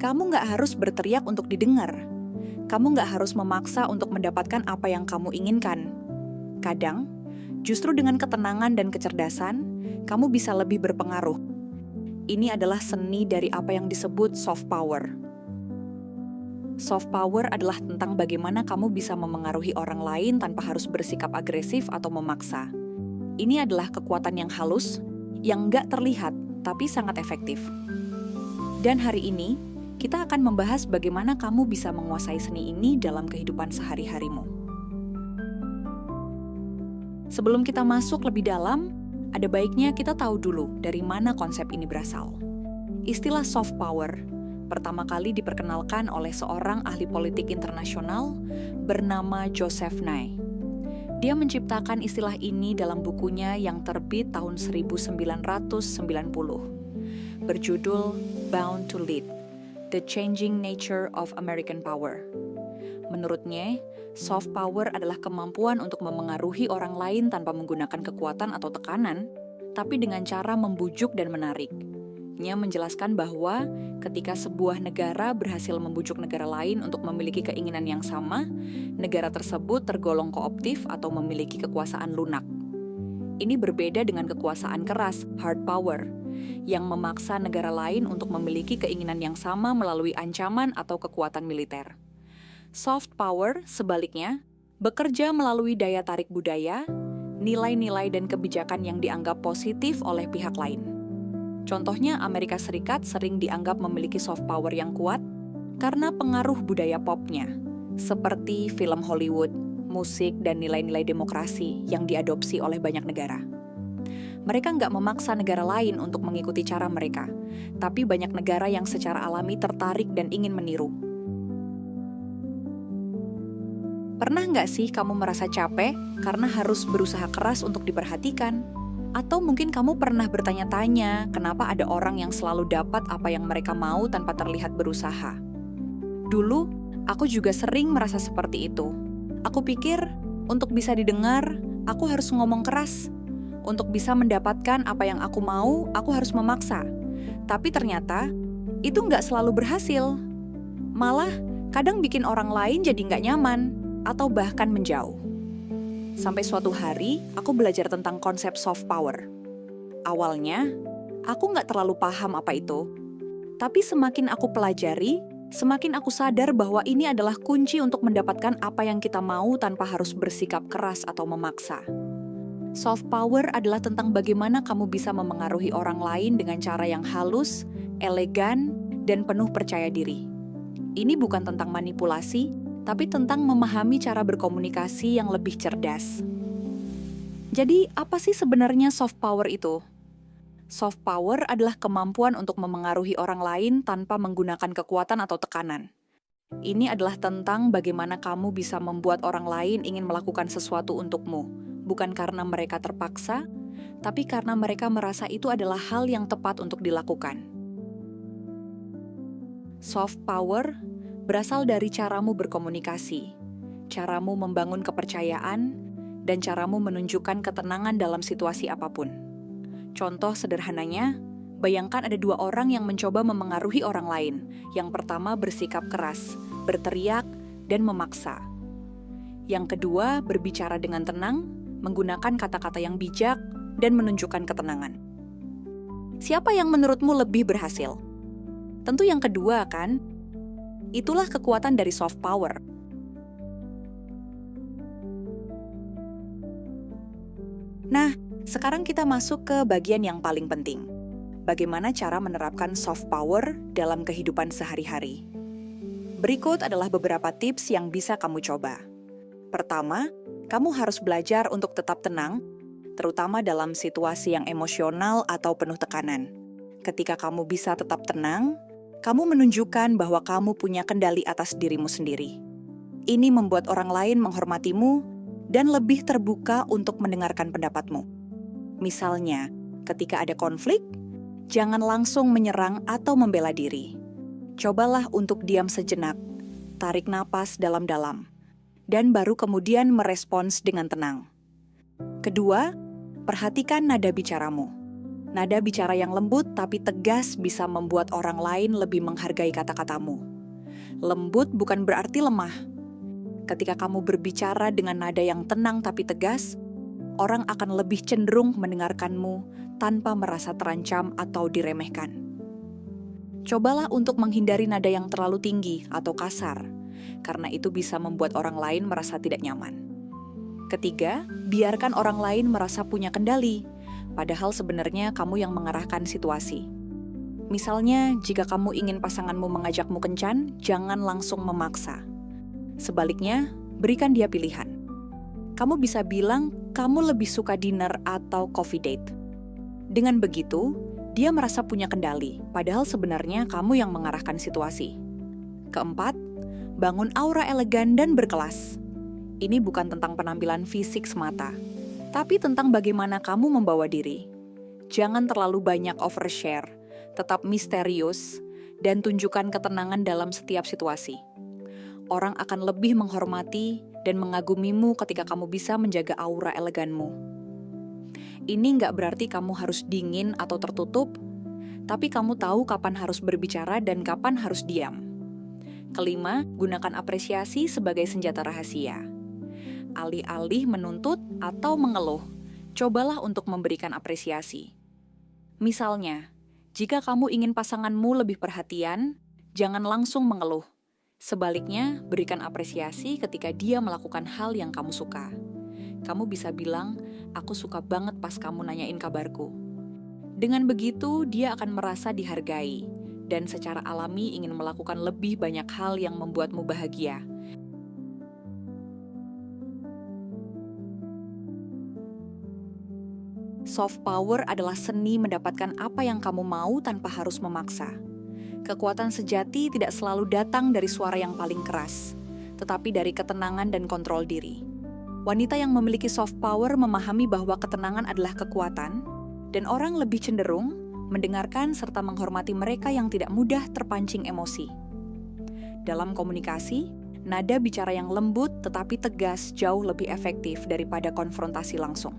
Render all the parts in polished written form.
Kamu nggak harus berteriak untuk didengar. Kamu nggak harus memaksa untuk mendapatkan apa yang kamu inginkan. Kadang, justru dengan ketenangan dan kecerdasan, kamu bisa lebih berpengaruh. Ini adalah seni dari apa yang disebut soft power. Soft power adalah tentang bagaimana kamu bisa memengaruhi orang lain tanpa harus bersikap agresif atau memaksa. Ini adalah kekuatan yang halus, yang nggak terlihat, tapi sangat efektif. Dan hari ini, kita akan membahas bagaimana kamu bisa menguasai seni ini dalam kehidupan sehari-harimu. Sebelum kita masuk lebih dalam, ada baiknya kita tahu dulu dari mana konsep ini berasal. Istilah soft power pertama kali diperkenalkan oleh seorang ahli politik internasional bernama Joseph Nye. Dia menciptakan istilah ini dalam bukunya yang terbit tahun 1990, berjudul Bound to Lead: The Changing Nature of American Power. Menurutnya, soft power adalah kemampuan untuk memengaruhi orang lain tanpa menggunakan kekuatan atau tekanan, tapi dengan cara membujuk dan menarik. Dia menjelaskan bahwa ketika sebuah negara berhasil membujuk negara lain untuk memiliki keinginan yang sama, negara tersebut tergolong kooptif atau memiliki kekuasaan lunak. Ini berbeda dengan kekuasaan keras, hard power, yang memaksa negara lain untuk memiliki keinginan yang sama melalui ancaman atau kekuatan militer. Soft power, sebaliknya, bekerja melalui daya tarik budaya, nilai-nilai dan kebijakan yang dianggap positif oleh pihak lain. Contohnya, Amerika Serikat sering dianggap memiliki soft power yang kuat karena pengaruh budaya popnya, seperti film Hollywood, musik, dan nilai-nilai demokrasi yang diadopsi oleh banyak negara. Mereka nggak memaksa negara lain untuk mengikuti cara mereka, tapi banyak negara yang secara alami tertarik dan ingin meniru. Pernah nggak sih kamu merasa capek karena harus berusaha keras untuk diperhatikan? Atau mungkin kamu pernah bertanya-tanya kenapa ada orang yang selalu dapat apa yang mereka mau tanpa terlihat berusaha? Dulu, aku juga sering merasa seperti itu. Aku pikir, untuk bisa didengar, aku harus ngomong keras. Untuk bisa mendapatkan apa yang aku mau, aku harus memaksa. Tapi ternyata, itu nggak selalu berhasil. Malah, kadang bikin orang lain jadi nggak nyaman, atau bahkan menjauh. Sampai suatu hari, aku belajar tentang konsep soft power. Awalnya, aku nggak terlalu paham apa itu. Tapi semakin aku pelajari, semakin aku sadar bahwa ini adalah kunci untuk mendapatkan apa yang kita mau tanpa harus bersikap keras atau memaksa. Soft power adalah tentang bagaimana kamu bisa memengaruhi orang lain dengan cara yang halus, elegan, dan penuh percaya diri. Ini bukan tentang manipulasi, tapi tentang memahami cara berkomunikasi yang lebih cerdas. Jadi, apa sih sebenarnya soft power itu? Soft power adalah kemampuan untuk memengaruhi orang lain tanpa menggunakan kekuatan atau tekanan. Ini adalah tentang bagaimana kamu bisa membuat orang lain ingin melakukan sesuatu untukmu, bukan karena mereka terpaksa, tapi karena mereka merasa itu adalah hal yang tepat untuk dilakukan. Soft power berasal dari caramu berkomunikasi, caramu membangun kepercayaan, dan caramu menunjukkan ketenangan dalam situasi apapun. Contoh sederhananya, bayangkan ada dua orang yang mencoba memengaruhi orang lain. Yang pertama bersikap keras, berteriak, dan memaksa. Yang kedua berbicara dengan tenang, menggunakan kata-kata yang bijak, dan menunjukkan ketenangan. Siapa yang menurutmu lebih berhasil? Tentu yang kedua, kan? Itulah kekuatan dari soft power. Nah, sekarang kita masuk ke bagian yang paling penting. Bagaimana cara menerapkan soft power dalam kehidupan sehari-hari? Berikut adalah beberapa tips yang bisa kamu coba. Pertama, kamu harus belajar untuk tetap tenang, terutama dalam situasi yang emosional atau penuh tekanan. Ketika kamu bisa tetap tenang, kamu menunjukkan bahwa kamu punya kendali atas dirimu sendiri. Ini membuat orang lain menghormatimu dan lebih terbuka untuk mendengarkan pendapatmu. Misalnya, ketika ada konflik, jangan langsung menyerang atau membela diri. Cobalah untuk diam sejenak, tarik napas dalam-dalam, dan baru kemudian merespons dengan tenang. Kedua, perhatikan nada bicaramu. Nada bicara yang lembut tapi tegas bisa membuat orang lain lebih menghargai kata-katamu. Lembut bukan berarti lemah. Ketika kamu berbicara dengan nada yang tenang tapi tegas, orang akan lebih cenderung mendengarkanmu tanpa merasa terancam atau diremehkan. Cobalah untuk menghindari nada yang terlalu tinggi atau kasar, karena itu bisa membuat orang lain merasa tidak nyaman. Ketiga, biarkan orang lain merasa punya kendali, padahal sebenarnya kamu yang mengarahkan situasi. Misalnya, jika kamu ingin pasanganmu mengajakmu kencan, jangan langsung memaksa. Sebaliknya, berikan dia pilihan. Kamu bisa bilang, kamu lebih suka dinner atau coffee date. Dengan begitu, dia merasa punya kendali, padahal sebenarnya kamu yang mengarahkan situasi. Keempat, bangun aura elegan dan berkelas. Ini bukan tentang penampilan fisik semata, tapi tentang bagaimana kamu membawa diri. Jangan terlalu banyak overshare, tetap misterius, dan tunjukkan ketenangan dalam setiap situasi. Orang akan lebih menghormati dan mengagumimu ketika kamu bisa menjaga aura eleganmu. Ini nggak berarti kamu harus dingin atau tertutup, tapi kamu tahu kapan harus berbicara dan kapan harus diam. Kelima, gunakan apresiasi sebagai senjata rahasia. Alih-alih menuntut atau mengeluh, cobalah untuk memberikan apresiasi. Misalnya, jika kamu ingin pasanganmu lebih perhatian, jangan langsung mengeluh. Sebaliknya, berikan apresiasi ketika dia melakukan hal yang kamu suka. Kamu bisa bilang, aku suka banget pas kamu nanyain kabarku. Dengan begitu, dia akan merasa dihargai, dan secara alami ingin melakukan lebih banyak hal yang membuatmu bahagia. Soft power adalah seni mendapatkan apa yang kamu mau tanpa harus memaksa. Kekuatan sejati tidak selalu datang dari suara yang paling keras, tetapi dari ketenangan dan kontrol diri. Wanita yang memiliki soft power memahami bahwa ketenangan adalah kekuatan, dan orang lebih cenderung mendengarkan serta menghormati mereka yang tidak mudah terpancing emosi. Dalam komunikasi, nada bicara yang lembut tetapi tegas jauh lebih efektif daripada konfrontasi langsung.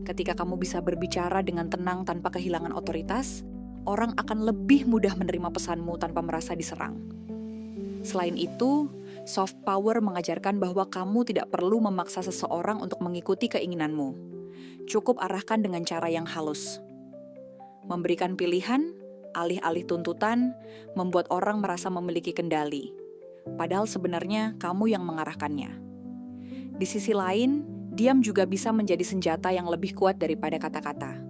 Ketika kamu bisa berbicara dengan tenang tanpa kehilangan otoritas, orang akan lebih mudah menerima pesanmu tanpa merasa diserang. Selain itu, soft power mengajarkan bahwa kamu tidak perlu memaksa seseorang untuk mengikuti keinginanmu. Cukup arahkan dengan cara yang halus. Memberikan pilihan, alih-alih tuntutan, membuat orang merasa memiliki kendali. Padahal sebenarnya kamu yang mengarahkannya. Di sisi lain, diam juga bisa menjadi senjata yang lebih kuat daripada kata-kata.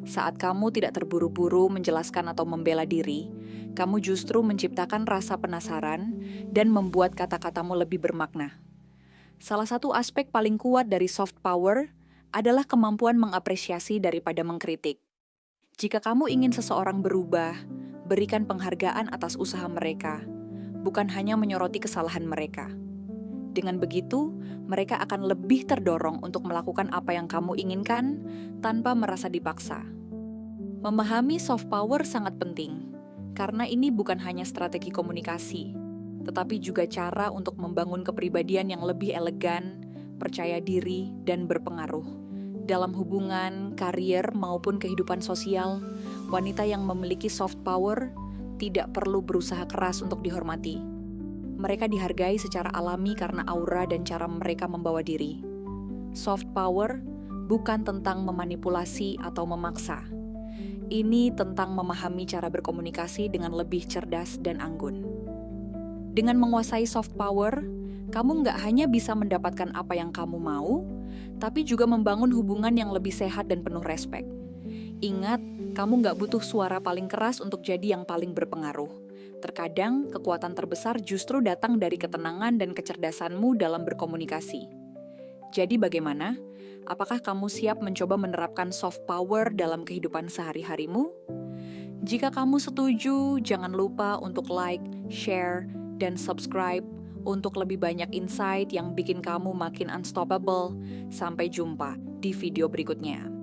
Saat kamu tidak terburu-buru menjelaskan atau membela diri, kamu justru menciptakan rasa penasaran dan membuat kata-katamu lebih bermakna. Salah satu aspek paling kuat dari soft power adalah kemampuan mengapresiasi daripada mengkritik. Jika kamu ingin seseorang berubah, berikan penghargaan atas usaha mereka, bukan hanya menyoroti kesalahan mereka. Dengan begitu, mereka akan lebih terdorong untuk melakukan apa yang kamu inginkan tanpa merasa dipaksa. Memahami soft power sangat penting, karena ini bukan hanya strategi komunikasi, tetapi juga cara untuk membangun kepribadian yang lebih elegan, percaya diri, dan berpengaruh. Dalam hubungan, karier, maupun kehidupan sosial, wanita yang memiliki soft power tidak perlu berusaha keras untuk dihormati. Mereka dihargai secara alami karena aura dan cara mereka membawa diri. Soft power bukan tentang memanipulasi atau memaksa. Ini tentang memahami cara berkomunikasi dengan lebih cerdas dan anggun. Dengan menguasai soft power, kamu nggak hanya bisa mendapatkan apa yang kamu mau, tapi juga membangun hubungan yang lebih sehat dan penuh respek. Ingat, kamu nggak butuh suara paling keras untuk jadi yang paling berpengaruh. Terkadang, kekuatan terbesar justru datang dari ketenangan dan kecerdasanmu dalam berkomunikasi. Jadi bagaimana? Apakah kamu siap mencoba menerapkan soft power dalam kehidupan sehari-harimu? Jika kamu setuju, jangan lupa untuk like, share, dan subscribe untuk lebih banyak insight yang bikin kamu makin unstoppable. Sampai jumpa di video berikutnya.